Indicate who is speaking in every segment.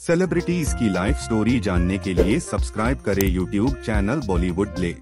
Speaker 1: Celebrities की life story जानने के लिए सब्सक्राइब करें यूट्यूब चैनल बॉलीवुड ले।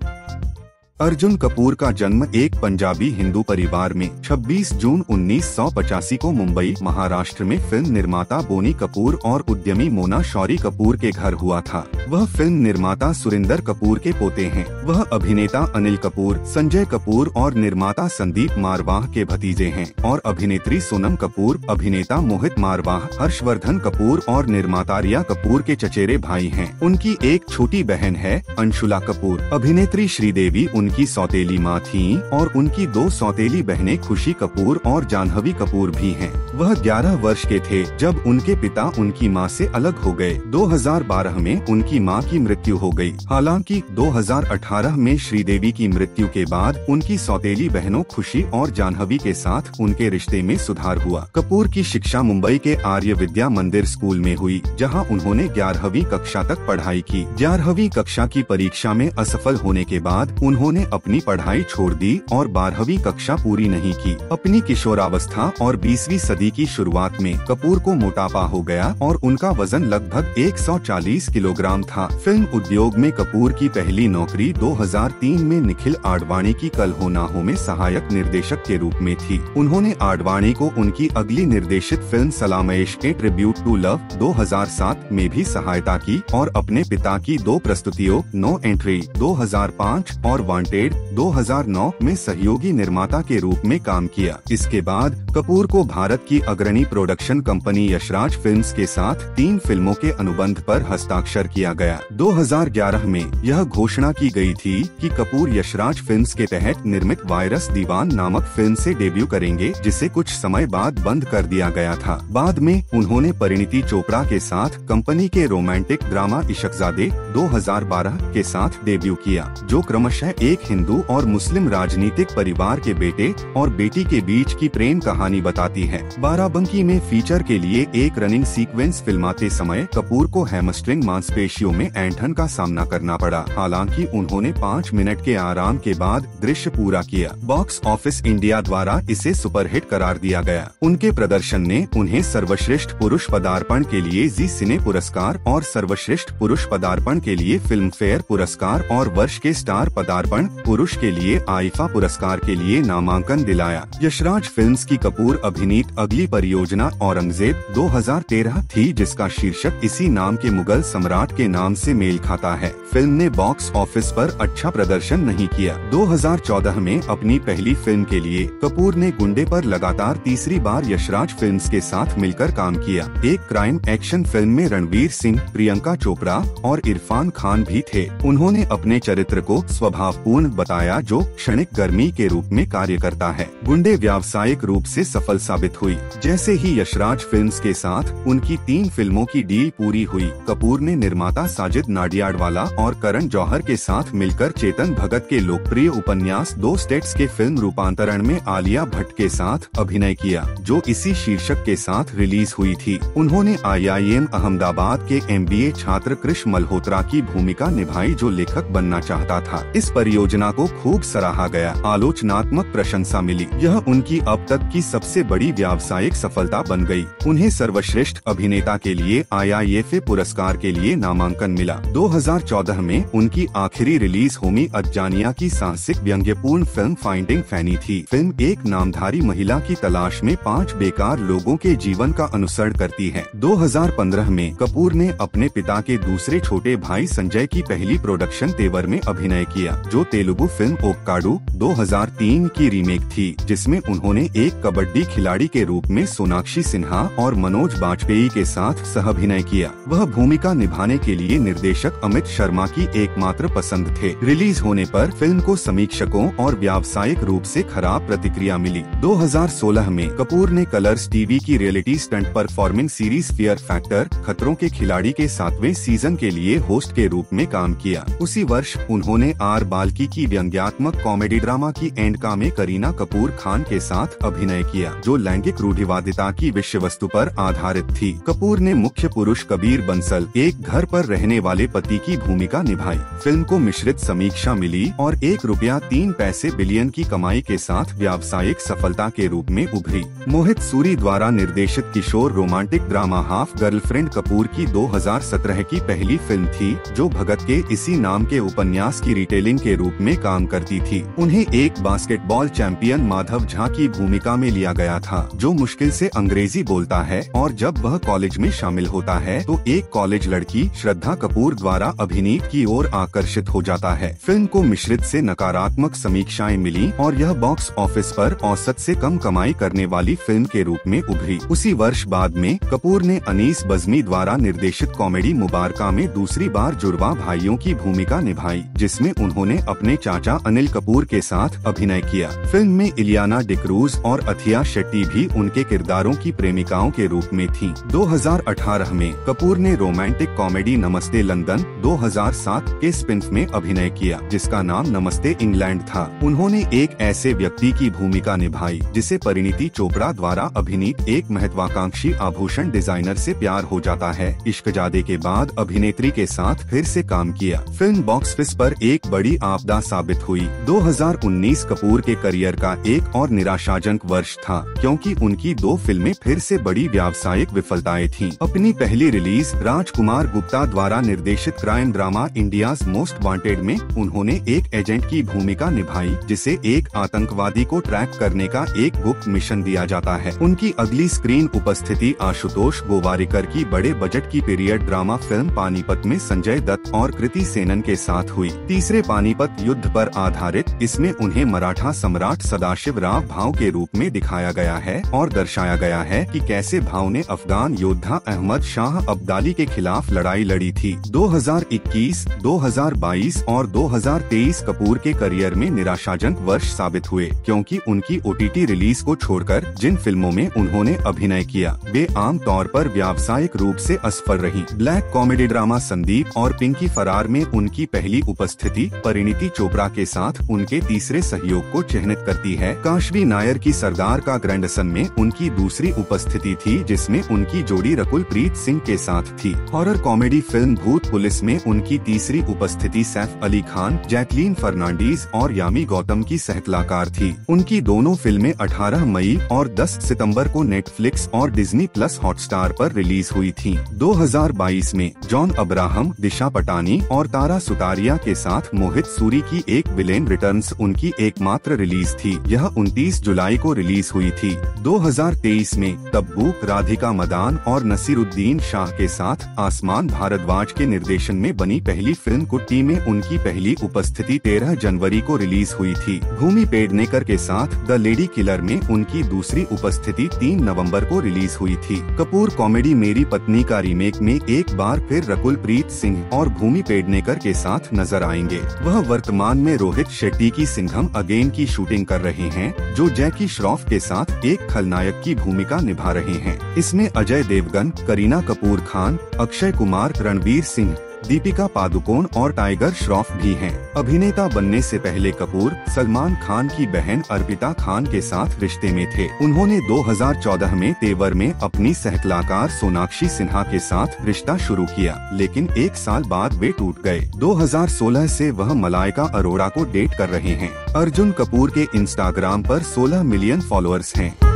Speaker 1: अर्जुन कपूर का जन्म एक पंजाबी हिंदू परिवार में 26 जून 1985 को मुंबई, महाराष्ट्र में फिल्म निर्माता बोनी कपूर और उद्यमी मोना शौरी कपूर के घर हुआ था। वह फिल्म निर्माता सुरिंदर कपूर के पोते हैं। वह अभिनेता अनिल कपूर, संजय कपूर और निर्माता संदीप मारवाह के भतीजे हैं और अभिनेत्री सोनम कपूर, अभिनेता मोहित मारवाह, हर्षवर्धन कपूर और निर्माता रिया कपूर के चचेरे भाई हैं। उनकी एक छोटी बहन है, अंशुला कपूर। अभिनेत्री श्रीदेवी उनकी सौतेली माँ थीं और उनकी दो सौतेली बहनें खुशी कपूर और जानहवी कपूर भी हैं। वह 11 वर्ष के थे जब उनके पिता उनकी माँ से अलग हो गए। 2012 में उनकी माँ की मृत्यु हो गई। हालांकि 2018 में श्रीदेवी की मृत्यु के बाद उनकी सौतेली बहनों खुशी और जानहवी के साथ उनके रिश्ते में सुधार हुआ। कपूर की शिक्षा मुंबई के आर्य विद्या मंदिर स्कूल में हुई, जहां उन्होंने 11वीं कक्षा तक पढ़ाई की। 11वीं कक्षा की परीक्षा में असफल होने के बाद उन्होंने अपनी पढ़ाई छोड़ दी और 12वीं कक्षा पूरी नहीं की। अपनी किशोरावस्था और 20वीं सदी की शुरुआत में कपूर को मोटापा हो गया और उनका वजन लगभग 140 किलोग्राम था। फिल्म उद्योग में कपूर की पहली नौकरी 2003 में निखिल आडवाणी की कल हो ना हो में सहायक निर्देशक के रूप में थी। उन्होंने आडवाणी को उनकी अगली निर्देशित फिल्म सलामेश के ट्रिब्यूट टू लव 2007 में भी सहायता की और अपने पिता की दो प्रस्तुतियों नो एंट्री 2005 और वांटेड 2009 में सहयोगी निर्माता के रूप में काम किया। इसके बाद कपूर को भारत की अग्रणी प्रोडक्शन कंपनी यशराज फिल्म्स के साथ 3 फिल्मों के अनुबंध पर हस्ताक्षर किया गया। 2011 में यह घोषणा की गई थी कि कपूर यशराज फिल्म्स के तहत निर्मित वायरस दीवान नामक फिल्म से डेब्यू करेंगे, जिसे कुछ समय बाद बंद कर दिया गया था। बाद में उन्होंने परिणीति चोपड़ा के साथ कंपनी के रोमांटिक ड्रामा इश्कजादे 2012 के साथ डेब्यू किया, जो क्रमशः एक हिंदू और मुस्लिम राजनीतिक परिवार के बेटे और बेटी के बीच की प्रेम कहानी बताती है। बाराबंकी में फीचर के लिए एक रनिंग सीक्वेंस फिल्माते समय कपूर को हैमस्ट्रिंग मांसपेशियों में ऐंठन का सामना करना पड़ा। हालांकि उन्होंने 5 मिनट के आराम के बाद दृश्य पूरा किया। बॉक्स ऑफिस इंडिया द्वारा इसे सुपरहिट करार दिया गया। उनके प्रदर्शन ने उन्हें सर्वश्रेष्ठ पुरुष पदार्पण के लिए जी सिने पुरस्कार और सर्वश्रेष्ठ पुरुष पदार्पण के लिए फिल्म फेयर पुरस्कार और वर्ष के स्टार पदार्पण पुरुष के लिए आईफा पुरस्कार के लिए नामांकन दिलाया। यशराज फिल्म्स की कपूर अभिनीत अगली परियोजना औरंगजेब 2013 थी, जिसका शीर्षक इसी नाम के मुगल सम्राट के नाम से मेल खाता है। फिल्म ने बॉक्स ऑफिस पर अच्छा प्रदर्शन नहीं किया। 2014 में अपनी पहली फिल्म के लिए कपूर ने गुंडे पर लगातार तीसरी बार यशराज फिल्म्स के साथ मिलकर काम किया। एक क्राइम एक्शन फिल्म में रणवीर सिंह, प्रियंका चोपड़ा और इरफान खान भी थे। उन्होंने अपने चरित्र को स्वभावपूर्ण बताया, जो क्षणिक गर्मी के रूप में कार्य करता है। गुंडे व्यावसायिक रूप से सफल साबित हुई। जैसे ही यशराज फिल्म्स के साथ उनकी 3 फिल्मों की डील पूरी हुई, कपूर ने निर्माता साजिद नाडियाडवाला और करण जौहर के साथ मिलकर चेतन भगत के लोकप्रिय उपन्यास 2 स्टेट्स के फिल्म रूपांतरण में आलिया भट्ट के साथ अभिनय किया, जो इसी शीर्षक के साथ रिलीज हुई थी। उन्होंने IIM अहमदाबाद के MBA छात्र कृष मल्होत्रा की भूमिका निभाई, जो लेखक बनना चाहता था। इस परियोजना को खूब सराहा गया, आलोचनात्मक प्रशंसा मिली। यह उनकी अब तक की सबसे बड़ी व्यावसायिक सफलता बन गई। उन्हें सर्वश्रेष्ठ अभिनेता के लिए IIFA पुरस्कार के लिए नामांकन मिला। 2014 में उनकी आखिरी रिलीज होमी अज्जानिया की साहसिक व्यंग्यपूर्ण फिल्म फाइंडिंग फैनी थी। फिल्म एक नामधारी महिला की तलाश में 5 बेकार लोगों के जीवन का अनुसरण करती है। 2015 में कपूर ने अपने पिता के दूसरे छोटे भाई संजय की पहली प्रोडक्शन तेवर में अभिनय किया, जो तेलुगु फिल्म ओक्काडू 2003 की रीमेक थी, जिसमें उन्होंने एक कबड्डी खिलाड़ी के रूप में सोनाक्षी सिन्हा और मनोज बाजपेयी के साथ सह-अभिनय किया। वह भूमिका निभाने के लिए निर्देशक अमित शर्मा की एकमात्र पसंद थे। रिलीज होने पर फिल्म को समीक्षकों और व्यावसायिक रूप से खराब प्रतिक्रिया मिली। 2016 में कपूर ने कलर्स टीवी की reality stunt performing series fear factor खतरों के खिलाड़ी के 7वें सीजन के लिए होस्ट के रूप में काम किया। उसी वर्ष उन्होंने आर बाल्की की व्यंग्यात्मक कॉमेडी ड्रामा की एंड का में करीना कपूर खान के साथ अभिनय किया, जो लैंगिक रूढ़िवादिता की विषय वस्तु पर आधारित थी। कपूर ने मुख्य पुरुष कबीर बंसल, एक घर पर रहने वाले पति की भूमिका निभाई। फिल्म को मिश्रित समीक्षा मिली और ₹1.3 बिलियन की कमाई के साथ व्यावसायिक सफलता के रूप में उभरी। मोहित सूरी द्वारा निर्देशित किशोर romantic drama half girlfriend Kapoor की 2017 की पहली फिल्म थी, जो भगत के इसी नाम के उपन्यास की रिटेलिंग के रूप में काम करती थी। उन्हें एक बास्केटबॉल चैंपियन माधव झा की भूमिका में लिया गया था, जो मुश्किल से अंग्रेजी बोलता है और जब वह कॉलेज में शामिल होता है तो एक कॉलेज लड़की श्रद्धा कपूर द्वारा अभिनीत की ओर आकर्षित हो जाता है। फिल्म को मिश्रित से नकारात्मक समीक्षाएं मिली और यह बॉक्स ऑफिस पर औसत से कम कमाई करने वाली फिल्म के रूप में उभरी। उसी वर्ष बाद में कपूर ने अनीस बज़मी द्वारा निर्देशित कॉमेडी मुबारका में दूसरी बार जुड़वा भाइयों की भूमिका निभाई, जिसमें उन्होंने अपने चाचा अनिल कपूर के साथ अभिनय किया। फिल्म में इलियाना डिक्रूज और अथिया शेट्टी भी उनके किरदारों की प्रेमिकाओं के रूप में थीं। 2018 में कपूर ने रोमांटिक कॉमेडी नमस्ते लंदन 2007 के स्पिन-ऑफ में अभिनय किया, जिसका नाम नमस्ते इंग्लैंड था। उन्होंने एक ऐसे व्यक्ति की भूमिका निभाई जिसे परिणीति चोपड़ा द्वारा अभिनीत एक महत्वाकांक्षी आभूषण डिजाइनर से प्यार हो जाता है। इश्कजादे के बाद अभिनेत्री के साथ फिर से काम किया। फिल्म बॉक्स ऑफिस पर एक बड़ी आपदा साबित हुई। 2019 कपूर के करियर का एक और निराशाजनक वर्ष था, क्योंकि उनकी 2 फिल्में फिर से बड़ी व्यावसायिक विफलताएं थीं। अपनी पहली रिलीज राजकुमार गुप्ता द्वारा निर्देशित crime drama India's most wanted में उन्होंने एक एजेंट की भूमिका निभाई, जिसे एक आतंकवादी को ट्रैक करने का एक गुप्त मिशन दिया जाता है। उनकी अगली स्क्रीन उपस्थिति आशुतोष गोवारिकर की बड़े बजट की पीरियड ड्रामा फिल्म पानीपत में संजय दत्त और कृति सेनन के साथ हुई। तीसरे पानीपत युद्ध पर आधारित इसमें उन्हें मराठा सम्राट सदाशिव राव भाव के रूप में दिखाया गया है और दर्शाया गया है कि कैसे भाव ने अफगान योद्धा अहमद शाह अब्दाली के खिलाफ लड़ाई लड़ी थी। 2021, 2022 और 2023 कपूर के करियर में निराशाजनक वर्ष साबित हुए, क्योंकि उनकी OTT रिलीज को छोड़कर जिन फिल्मों में उन्होंने अभिनय किया वे आम तौर पर व्यावसायिक रूप से असफल रही। ब्लैक कॉमेडी ड्रामा संदीप और पिंकी फरार में उनकी पहली उपस्थिति परिणीति चोपड़ा के साथ उनके तीसरे सहयोग को चिन्हित करती है। काशवी नायर की सरदार का ग्रैंडसन में उनकी दूसरी उपस्थिति थी, जिसमें उनकी जोड़ी रकुल प्रीत सिंह के साथ थी। हॉरर कॉमेडी फिल्म भूत पुलिस में उनकी तीसरी उपस्थिति सैफ अली खान, जैकलीन फर्नांडीज और यामी गौतम की सहकलाकार थी। उनकी दोनों फिल्में 18 मई और 10 सितंबर को नेटफ्लिक्स और डिज्नी प्लस हॉटस्टार पर रिलीज हुई थीं। 2022 में जॉन अब्राहम, दिशा पटानी और तारा सुतारिया के साथ मोहित सूरी की एक विलेन रिटर्न्स उनकी एकमात्र रिलीज थी। यह 29 जुलाई को रिलीज हुई थी। 2023 में तब्बू, राधिका मदान और नसीरुद्दीन शाह के साथ आसमान भारद्वाज के निर्देशन में बनी पहली फिल्म कुट्टी में उनकी पहली उपस्थिति 13 जनवरी को रिलीज हुई थी। भूमि पेडनेकर के साथ द लेडी किलर में उनकी दूसरी उपस्थिति 3 नवंबर को रिलीज हुई थी। कपूर कॉमेडी मेरी पत्नी का रीमेक में एक बार फिर रकुल प्रीत सिंह और भूमि पेडनेकर के साथ नजर आएंगे। वह वर्तमान में रोहित शेट्टी की सिंघम अगेन की शूटिंग कर रहे हैं, जो जैकी श्रॉफ के साथ एक खलनायक की भूमिका निभा रहे हैं। इसमें अजय देवगन, करीना कपूर खान, अक्षय कुमार, रणवीर सिंह, दीपिका पादुकोण और टाइगर श्रॉफ भी हैं। अभिनेता बनने से पहले कपूर सलमान खान की बहन अर्पिता खान के साथ रिश्ते में थे। उन्होंने 2014 में तेवर में अपनी सहकलाकार सोनाक्षी सिन्हा के साथ रिश्ता शुरू किया, लेकिन 1 साल बाद वे टूट गए। 2016 से वह मलाइका अरोड़ा को डेट कर रहे हैं। अर्जुन कपूर के इंस्टाग्राम पर 16 मिलियन फॉलोअर्स हैं।